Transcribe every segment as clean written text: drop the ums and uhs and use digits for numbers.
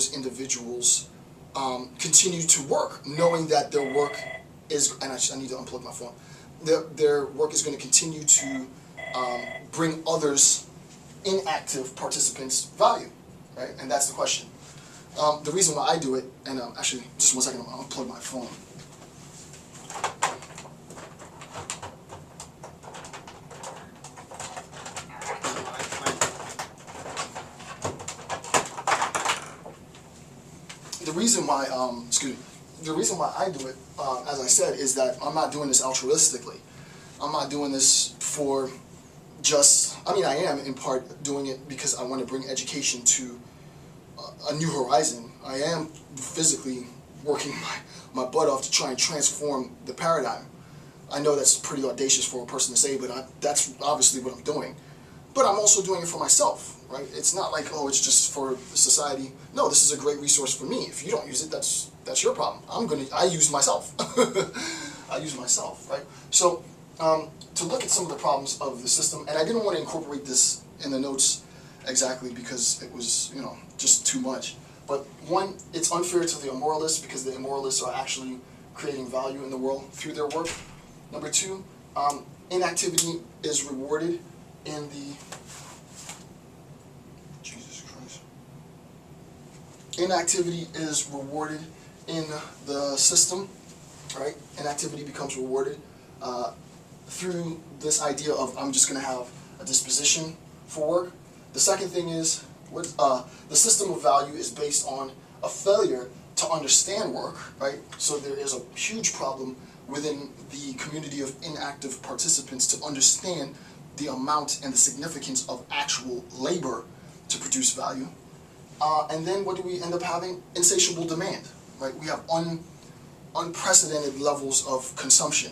those individuals continue to work, knowing that their work is, and I need to unplug my phone, their work is going to continue to bring others, inactive participants, value, right? And that's the question. The reason why I do it, and actually, just 1 second, I'll unplug my phone. The reason why, the reason why I do it, as I said, is that I'm not doing this altruistically. I'm not doing this for just, I mean, I am in part doing it because I want to bring education to a new horizon. I am physically working my butt off to try and transform the paradigm. I know that's pretty audacious for a person to say, but that's obviously what I'm doing. But I'm also doing it for myself, right? It's not like, oh, it's just for society. No, this is a great resource for me. If you don't use it, that's your problem. I use myself. I use myself, right? So to look at some of the problems of the system, and I didn't want to incorporate this in the notes exactly because it was, just too much. But one, it's unfair to the immoralists because the immoralists are actually creating value in the world through their work. Number two, inactivity is rewarded in the, Jesus Christ. Inactivity is rewarded in the system, right? Inactivity becomes rewarded through this idea of I'm just going to have a disposition for work. The second thing is the system of value is based on a failure to understand work, right? So there is a huge problem within the community of inactive participants to understand the amount and the significance of actual labor to produce value. And then what do we end up having? Insatiable demand, right? We have unprecedented levels of consumption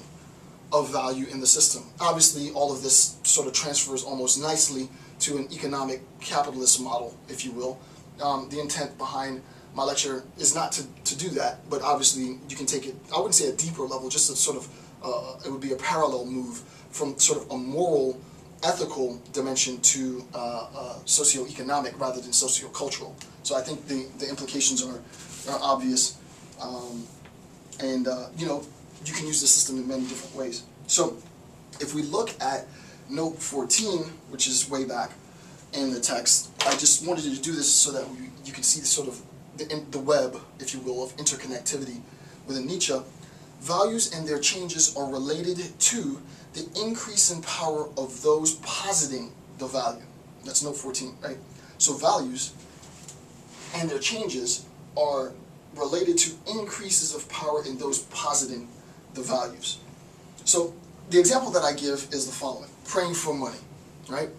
of value in the system. Obviously, all of this sort of transfers almost nicely to an economic capitalist model, if you will. The intent behind my lecture is not to do that, but obviously you can take it, I wouldn't say a deeper level, just a sort of, it would be a parallel move from sort of a moral, ethical dimension to socioeconomic rather than sociocultural. So I think the implications are obvious, and you can use the system in many different ways. So if we look at note 14, which is way back in the text, I just wanted to do this so that you can see the sort of the web, if you will, of interconnectivity within Nietzsche. Values and their changes are related to the increase in power of those positing the value. That's note 14, right? So values and their changes are related to increases of power in those positing the values. So the example that I give is the following: praying for money, right?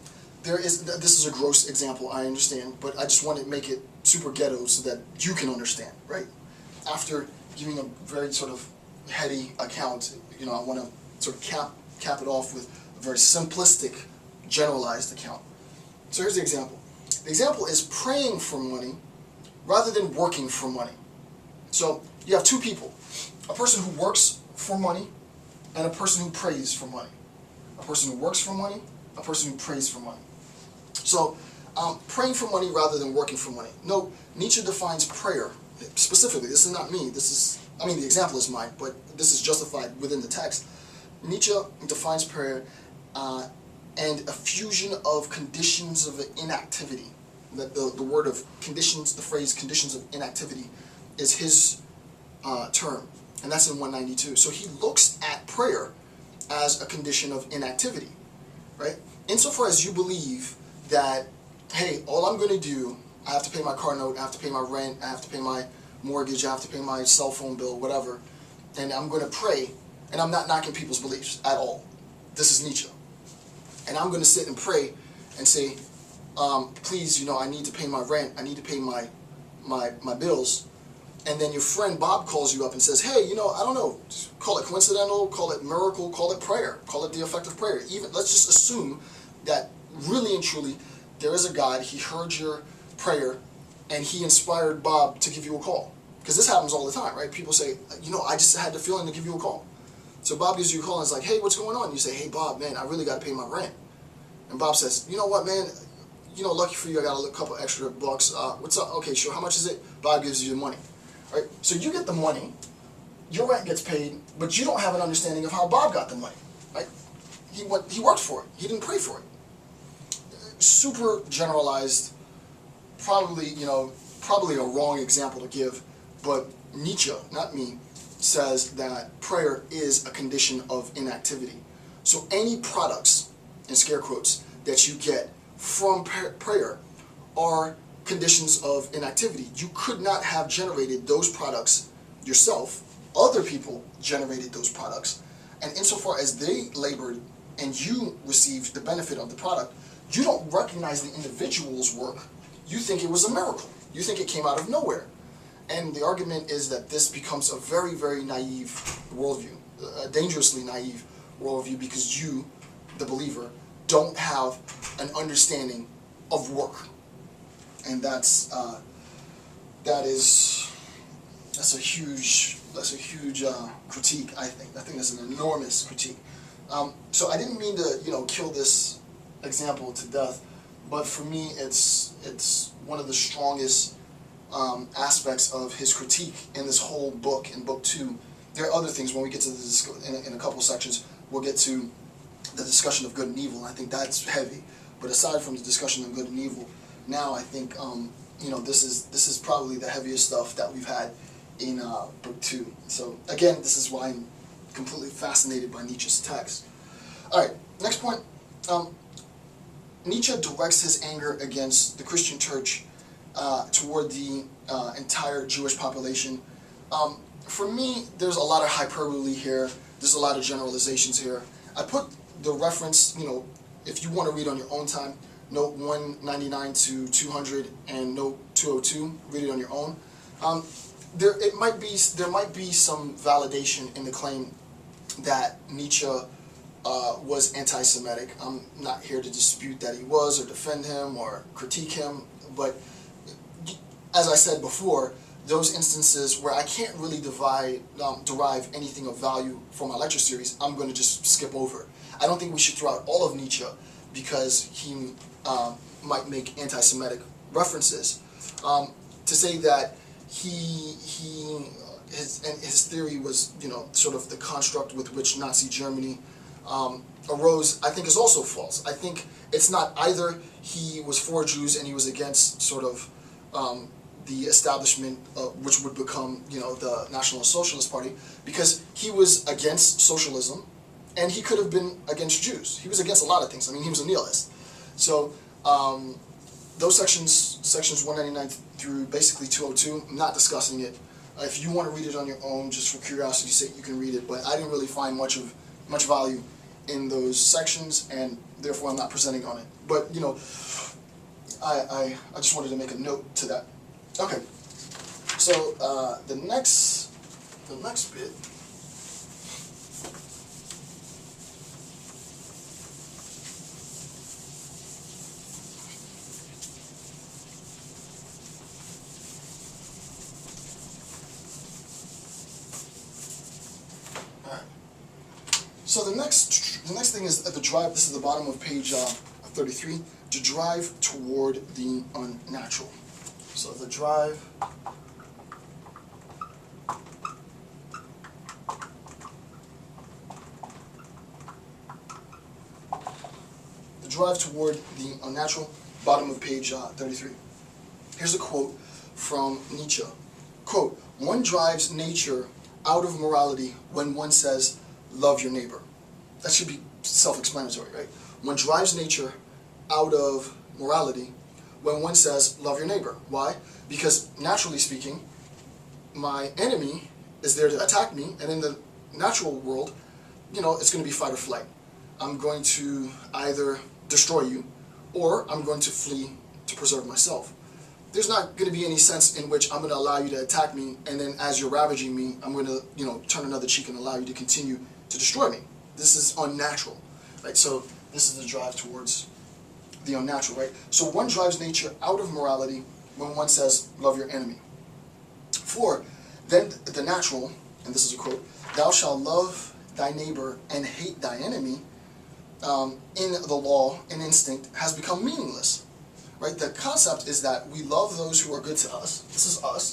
This is a gross example, I understand, but I just want to make it super ghetto so that you can understand, right? After giving a very sort of heady account, I want to sort of cap it off with a very simplistic, generalized account. So here's the example. The example is praying for money rather than working for money. So you have two people, a person who works for money and a person who prays for money. A person who works for money, a person who prays for money. So praying for money rather than working for money. No, Nietzsche defines prayer specifically. This is not me. The example is mine, but this is justified within the text. Nietzsche defines prayer and a fusion of conditions of inactivity. The word of conditions, the phrase conditions of inactivity is his term, and that's in 192. So he looks at prayer as a condition of inactivity, right? Insofar as you believe that, hey, all I'm going to do, I have to pay my car note, I have to pay my rent, I have to pay my mortgage, I have to pay my cell phone bill, whatever, and I'm going to pray, and I'm not knocking people's beliefs at all. This is Nietzsche. And I'm going to sit and pray and say, please, I need to pay my rent, I need to pay my bills. And then your friend Bob calls you up and says, hey, I don't know, call it coincidental, call it miracle, call it prayer, call it the effect of prayer. Even, let's just assume that really and truly there is a God, he heard your prayer, and he inspired Bob to give you a call. Because this happens all the time, right? People say, I just had the feeling to give you a call. So Bob gives you a call and is like, hey, what's going on? You say, hey, Bob, man, I really got to pay my rent. And Bob says, you know what, man, you know, lucky for you, I got a couple extra bucks. What's up? Okay, sure. How much is it? Bob gives you the money, right? So you get the money, your rent gets paid, but you don't have an understanding of how Bob got the money, right? He worked for it. He didn't pray for it. Super generalized, probably, you know, probably a wrong example to give, but Nietzsche, not me, says that prayer is a condition of inactivity. So any products, in scare quotes, that you get from prayer are conditions of inactivity. You could not have generated those products yourself. Other people generated those products. And insofar as they labored and you received the benefit of the product, you don't recognize the individual's work. You think it was a miracle. You think it came out of nowhere. And the argument is that this becomes a very, very naive worldview, a dangerously naive worldview, because you, the believer, don't have an understanding of work. And that's a huge critique. I think that's an enormous critique. So I didn't mean to, you know, kill this example to death, but for me it's one of the strongest aspects of his critique in this whole book, in book 2. There are other things when we get to in a couple sections. We'll get to the discussion of good and evil, and I think that's heavy. But aside from the discussion of good and evil, now I think you know, this is probably the heaviest stuff that we've had in book 2. So again, this is why I'm completely fascinated by Nietzsche's text. All right, next point. Nietzsche directs his anger against the Christian church toward the entire Jewish population. For me, there's a lot of hyperbole here. There's a lot of generalizations here. I put the reference, you know, if you want to read on your own time, note 199 to 200 and note 202. Read it on your own. There might be some validation in the claim that Nietzsche was anti-Semitic. I'm not here to dispute that he was, or defend him, or critique him, but as I said before, those instances where I can't really derive anything of value from my lecture series, I'm going to just skip over. I don't think we should throw out all of Nietzsche because he might make anti-Semitic references. To say that his theory was, you know, sort of the construct with which Nazi Germany arose, I think is also false. I think it's not either he was for Jews and he was against sort of the establishment, which would become, you know, the National Socialist Party, because he was against socialism, and he could have been against Jews. He was against a lot of things. I mean, he was a nihilist. So those sections 199 through basically 202, I'm not discussing it. If you want to read it on your own, just for curiosity's sake, you can read it. But I didn't really find much value in those sections, and therefore I'm not presenting on it. But you know, I just wanted to make a note to that. Okay, so the next bit. So the next thing is the drive. This is the bottom of page 33. To drive toward the unnatural. So the drive toward the unnatural. Bottom of page 33. Here's a quote from Nietzsche. Quote: "One drives nature out of morality when one says, 'Love your neighbor.'" That should be self-explanatory, right? One drives nature out of morality when one says, "Love your neighbor." Why? Because naturally speaking, my enemy is there to attack me, and in the natural world, you know, it's going to be fight or flight. I'm going to either destroy you, or I'm going to flee to preserve myself. There's not going to be any sense in which I'm going to allow you to attack me, and then as you're ravaging me, I'm going to, you know, turn another cheek and allow you to continue to destroy me. This is unnatural, right? So this is the drive towards the unnatural, right? So one drives nature out of morality when one says, "Love your enemy." 4, then the natural, and this is a quote, "Thou shalt love thy neighbor and hate thy enemy," in the law and instinct has become meaningless. right? The concept is that we love those who are good to us. This is us.